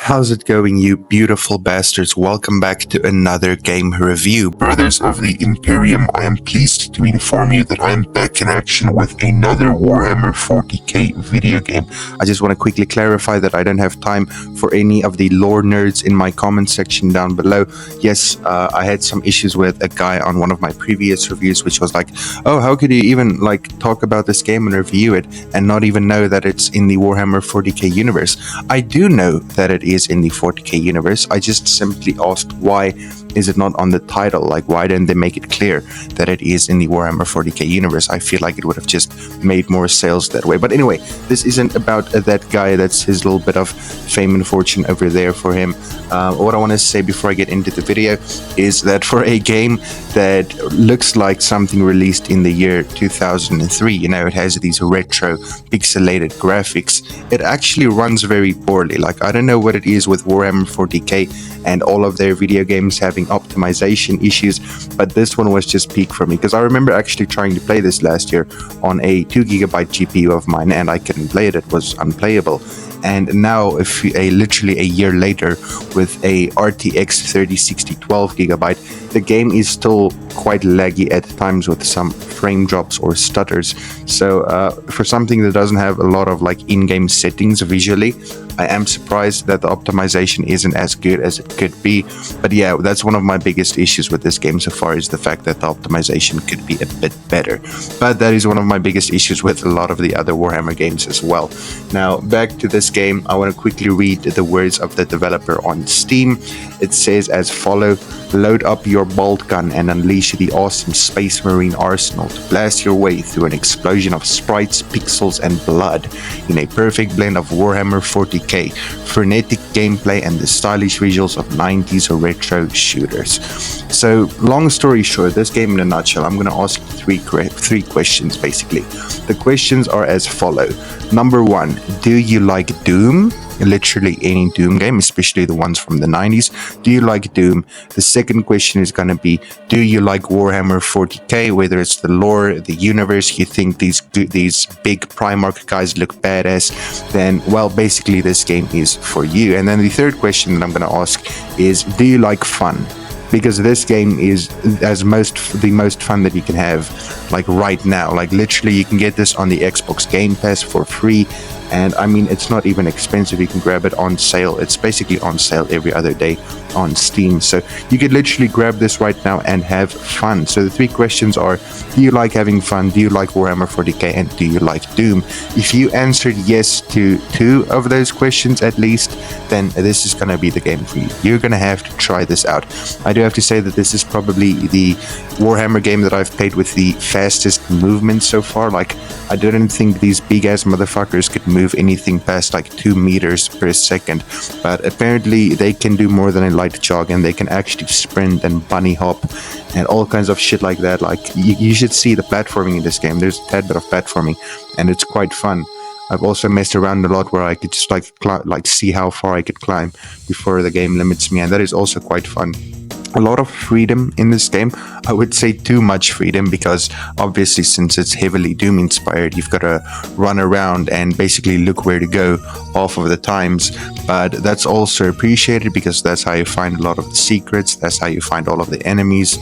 How's it going, you beautiful bastards? Welcome back to another game review. Brothers of the Imperium, I am pleased to inform you that I am back in action with another Warhammer 40k video game. I just want to quickly clarify that I don't have time for any of the lore nerds in my comment section down below. Yes, I had some issues with a guy on one of my previous reviews, which was like, oh, how could you even talk about this game and review it and not even know that it's in the Warhammer 40k universe? I do know that it is in the 40k universe. I just simply asked, why is it not on the title? Like, why didn't they make it clear that it is in the Warhammer 40k universe? I feel like it would have just made more sales that way. But anyway, this isn't about that guy. That's his little bit of fame and fortune over there for him. What I want to say before I get into the video is that for a game that looks like something released in the year 2003, you know, it has these retro pixelated graphics, it actually runs very poorly. Like, I don't know what it is with Warhammer 40k and all of their video games having optimization issues, but this one was just peak for me, because I remember actually trying to play this last year on a 2GB GPU of mine and I couldn't play it. It was unplayable. And now, literally a year later, with a RTX 3060 12GB, the game is still quite laggy at times with some frame drops or stutters. So for something that doesn't have a lot of in-game settings visually, I am surprised that the optimization isn't as good as it could be. But yeah, that's one of my biggest issues with this game so far, is the fact that the optimization could be a bit better. But that is one of my biggest issues with a lot of the other Warhammer games as well. Now, back to this game, I want to quickly read the words of the developer on Steam. It says as follow: load up your Boltgun and unleash the awesome Space Marine arsenal to blast your way through an explosion of sprites, pixels, and blood in a perfect blend of Warhammer 40k, frenetic gameplay, and the stylish visuals of 90s retro shooters. So, long story short, this game in a nutshell, I'm going to ask three questions basically. The questions are as follow. Number one, do you like Doom? Literally any Doom game, especially the ones from the 90s. Do you like Doom? The second question is going to be, do you like Warhammer 40k, whether it's the lore, the universe, you think these big Primarch guys look badass, then, well, basically this game is for you. And then the third question that I'm going to ask is, do you like fun? Because this game is the most fun that you can have right now. Literally, you can get this on the Xbox Game Pass for free. And I mean, it's not even expensive. You can grab it on sale. It's basically on sale every other day on Steam. So you could literally grab this right now and have fun. So the three questions are, do you like having fun? Do you like Warhammer 40k? And do you like Doom? If you answered yes to two of those questions at least, then this is going to be the game for you. You're going to have to try this out. I do have to say that this is probably the Warhammer game that I've played with the fastest movement so far. I didn't think these big ass motherfuckers could move anything past 2 meters per second, but apparently they can do more than a light jog, and they can actually sprint and bunny hop and all kinds of shit like that. You should see the platforming in this game. There's a tad bit of platforming and it's quite fun. I've also messed around a lot where I could just see how far I could climb before the game limits me, and that is also quite fun. A lot of freedom in this game. I would say too much freedom, because obviously, since it's heavily Doom inspired, you've got to run around and basically look where to go half of the times. But that's also appreciated, because that's how you find a lot of the secrets. That's how you find all of the enemies.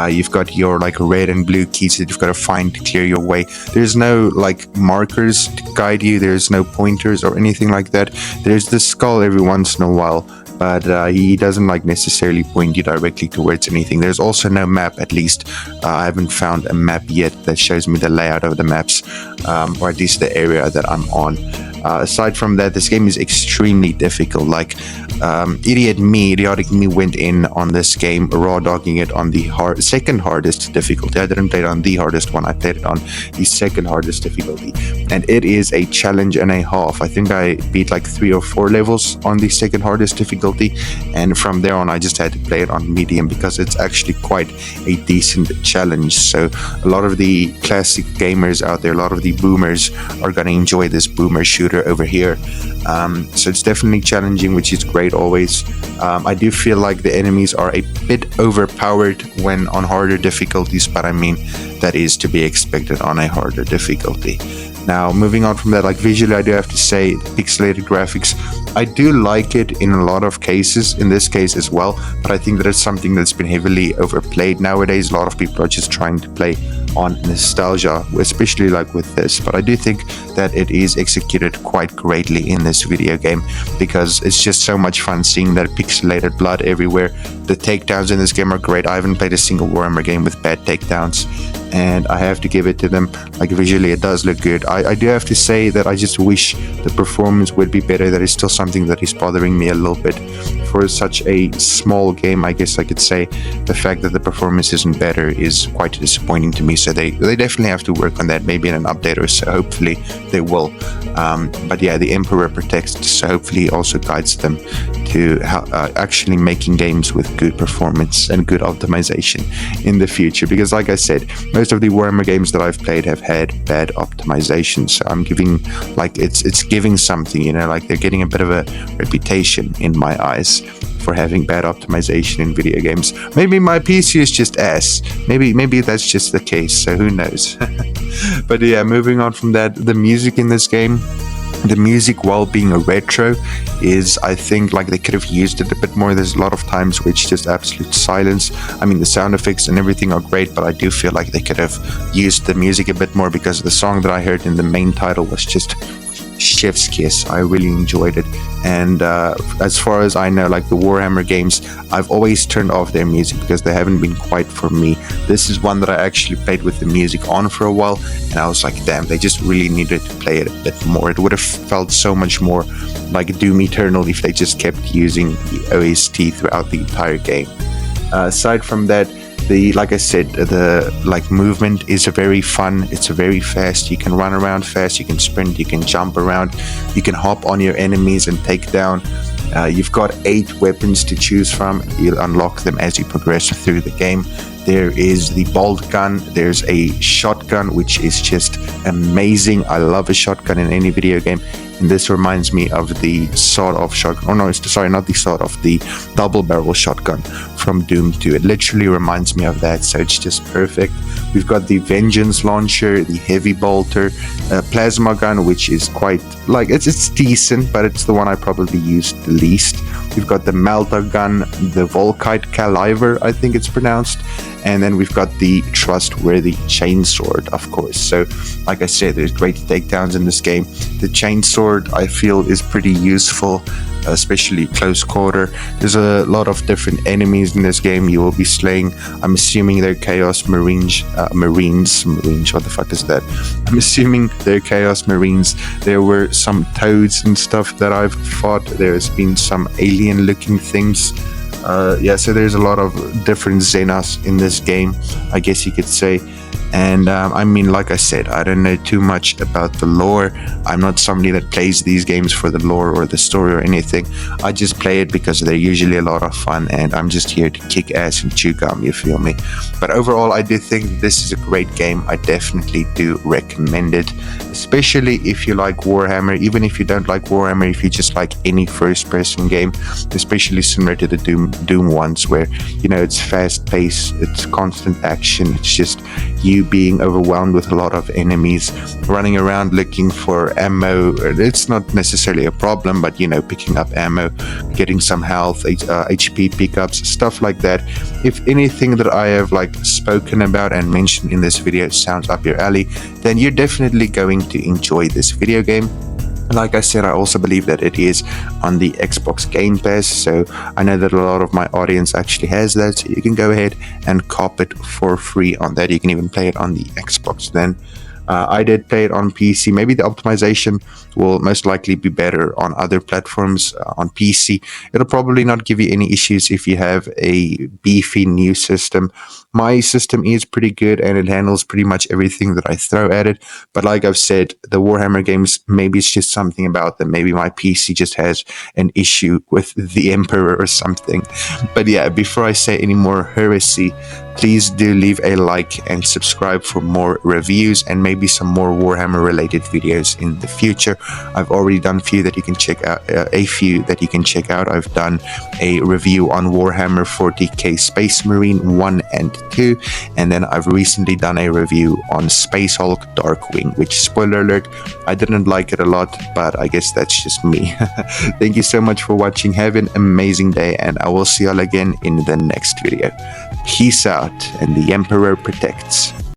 You've got your red and blue keys that you've got to find to clear your way. There's no markers to guide you. There's no pointers or anything like that. There's the skull every once in a while, but he doesn't necessarily point you directly towards anything. There's also no map, at least. I haven't found a map yet that shows me the layout of the maps, or at least the area that I'm on. Aside from that, this game is extremely difficult. Idiotic me went in on this game raw dogging it on the second hardest difficulty. I didn't play it on the hardest one. I played it on the second hardest difficulty, and it is a challenge and a half. I think I beat 3 or 4 levels on the second hardest difficulty, and from there on I just had to play it on medium, because it's actually quite a decent challenge. So a lot of the classic gamers out there, a lot of the boomers, are going to enjoy this boomer shooter over here. So it's definitely challenging, which is great always. I do feel like the enemies are a bit overpowered when on harder difficulties, but I mean, that is to be expected on a harder difficulty. Now, moving on from that, like visually, I do have to say the pixelated graphics, I do like it in a lot of cases, in this case as well, but I think that it's something that's been heavily overplayed nowadays. A lot of people are just trying to play on nostalgia, especially like with this, but I do think that it is executed quite greatly in this video game, because it's just so much fun seeing that pixelated blood everywhere. The takedowns in this game are great. I haven't played a single Warhammer game with bad takedowns, and I have to give it to them. Like visually, it does look good. I do have to say that I just wish the performance would be better. That is still something that is bothering me a little bit. For such a small game, I guess I could say the fact that the performance isn't better is quite disappointing to me. So they definitely have to work on that, maybe in an update or so. Hopefully they will. But yeah, the Emperor protects, so hopefully also guides them to actually making games with good performance and good optimization in the future. Because like I said, most of the Warhammer games that I've played have had bad optimization. So I'm giving, like, it's giving something, you know, like they're getting a bit of a reputation in my eyes for having bad optimization in video games. Maybe my PC is just ass. Maybe that's just the case. So who knows? But yeah, moving on from that, the music in this game, the music, while being a retro, is, I think, like they could have used it a bit more. There's a lot of times where it's just absolute silence. I mean, the sound effects and everything are great, but I do feel like they could have used the music a bit more, because the song that I heard in the main title was just chef's kiss. I really enjoyed it. And as far as I know, like the Warhammer games, I've always turned off their music because they haven't been quite for me. This is one that I actually played with the music on for a while, and I was like, damn, they just really needed to play it a bit more. It would have felt so much more like Doom Eternal if they just kept using the OST throughout the entire game. Aside from that, like I said, the movement is very fun. It's very fast. You can run around fast. You can sprint. You can jump around. You can hop on your enemies and take down. You've got 8 weapons to choose from. You'll unlock them as you progress through the game. There is the Boltgun. There's a shotgun, which is just amazing. I love a shotgun in any video game. And this reminds me of the sawed-off shotgun. Oh no, sorry, not the sawed-off, the double-barrel shotgun from Doom 2. It literally reminds me of that, so it's just perfect. We've got the Vengeance Launcher, the Heavy Bolter, Plasma Gun, which is quite, like, it's decent, but it's the one I probably used the least. We've got the Melter Gun, the Volkite Caliver, I think it's pronounced. And then we've got the trustworthy chainsword, of course. So, like I said, there's great takedowns in this game. The chainsword, I feel, is pretty useful, especially close quarter. There's a lot of different enemies in this game you will be slaying. I'm assuming they're Chaos Marines. Marines, what the fuck is that? I'm assuming they're Chaos Marines. There were some toads and stuff that I've fought. There's been some alien-looking things. So there's a lot of different Xenos in this game, I guess you could say. And I mean, like I said, I don't know too much about the lore. I'm not somebody that plays these games for the lore or the story or anything. I just play it because they're usually a lot of fun, and I'm just here to kick ass and chew gum, you feel me? But overall, I do think this is a great game. I definitely do recommend it, especially if you like Warhammer. Even if you don't like Warhammer, if you just like any first-person game, especially similar to the Doom ones, where, you know, it's fast-paced, it's constant action, it's just you being overwhelmed with a lot of enemies, running around looking for ammo. It's not necessarily a problem, but, you know, picking up ammo, getting some health, HP pickups, stuff like that. If anything that I have spoken about and mentioned in this video sounds up your alley, then you're definitely going to enjoy this video game. Like I said, I also believe that it is on the Xbox Game Pass, so I know that a lot of my audience actually has that, so you can go ahead and cop it for free on that. You can even play it on the Xbox then. I did play it on PC. Maybe the optimization will most likely be better on other platforms. On PC, it'll probably not give you any issues if you have a beefy new system. My system is pretty good and it handles pretty much everything that I throw at it. But like I've said, the Warhammer games, maybe it's just something about them. Maybe my PC just has an issue with the Emperor or something. But yeah, before I say any more heresy, Please do leave a like and subscribe for more reviews and maybe some more Warhammer related videos in the future. I've already done a few that you can check out. I've done a review on Warhammer 40k Space Marine 1 and 2, and then I've recently done a review on Space Hulk Darkwing, which, spoiler alert, I didn't like it a lot, but I guess that's just me. Thank you so much for watching. Have an amazing day, and I will see y'all again in the next video. Peace out, and the Emperor protects.